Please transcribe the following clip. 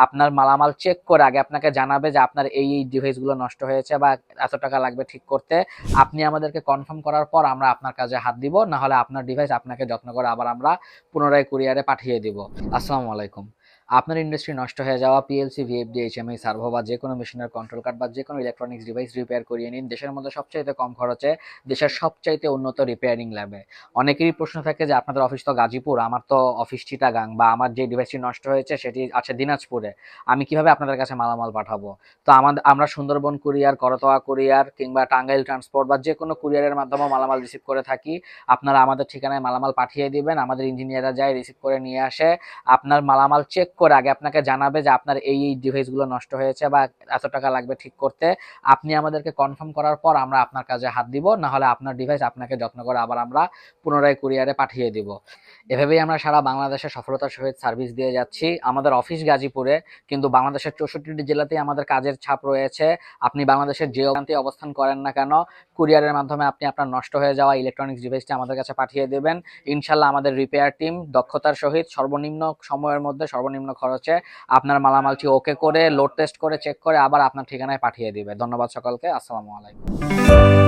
আপনার মালামাল চেক করে আগে আপনাকে জানাবে যে আপনার এই ডিভাইসগুলো নষ্ট হয়েছে বা এত টাকা লাগবে ঠিক করতে। আপনি আমাদেরকে কনফার্ম করার পর আমরা আপনার কাজে হাত দিব, না হলে আপনার ডিভাইস আপনাকে যত্ন করে আবার আমরা পুনরায় কুরিয়ারে পাঠিয়ে দিব। আসসালামু আলাইকুম। আপনার ইন্ডাস্ট্রি নষ্ট হয়ে যাওয়া পিএলসি, ভিএফডি, এইচএমআই, সার্ভো বা যে কোনো মেশিনের কন্ট্রোল কার্ড বা যে কোনো ইলেকট্রনিক্স ডিভাইস রিপেয়ার করিয়ে নিন দেশের মধ্যে সবচাইতে কম খরচে, দেশের সবচাইতে উন্নত রিপেয়ারিং ল্যাবে। অনেকেরই প্রশ্ন থাকে যে আপনাদের অফিস তো গাজীপুর, আমার তো অফিস চিটাগাং, বা আমার যে ডিভাইসটি নষ্ট হয়েছে সেটি আছে দিনাজপুরে, আমি কিভাবে আপনাদের কাছে মালামাল পাঠাবো? তো আমরা সুন্দরবন কুরিয়ার, করতোয়া কুরিয়ার কিংবা টাঙ্গাইল ট্রান্সপোর্ট বা যে কোনো কুরিয়ারের মাধ্যমে মালামাল রিসিভ করে থাকি। আপনারা আমাদের ঠিকানায় মালামাল পাঠিয়ে দিবেন, আমাদের ইঞ্জিনিয়াররা যায় রিসিভ করে নিয়ে আসে। আপনার মালামাল চেক করে আগে আপনাকে জানাবে যে আপনার এই ডিভাইসগুলো নষ্ট হয়েছে বা এত টাকা লাগবে ঠিক করতে। আপনি আমাদেরকে কনফার্ম করার পর আমরা আপনার কাজে হাত দিব, না হলে আপনার ডিভাইস আপনাকে যত্ন করে আবার আমরা পুনরায় কুরিয়ারে পাঠিয়ে দিব। এভাবেই আমরা সারা বাংলাদেশে সফলতার সহিত সার্ভিস দিয়ে যাচ্ছি। আমাদের অফিস গাজীপুরে, কিন্তু বাংলাদেশের 64টি জেলাতেই আমাদের কাজের ছাপ রয়েছে। আপনি বাংলাদেশের যে প্রান্তে অবস্থান করেন না কেন, কুরিয়ারের মাধ্যমে আপনি আপনার নষ্ট হয়ে যাওয়া ইলেকট্রনিক্স ডিভাইসটি আমাদের কাছে পাঠিয়ে দেবেন। ইনশাল্লাহ আমাদের রিপেয়ার টিম দক্ষতার সহিত সর্বনিম্ন সময়ের মধ্যে সর্বনিম্ন খরচে আপনার মালামালটি ওকে করে, লোড টেস্ট করে, চেক করে আবার আপনার ঠিকানায় পাঠিয়ে দিবে। ধন্যবাদ সকলকে। আসসালামু আলাইকুম।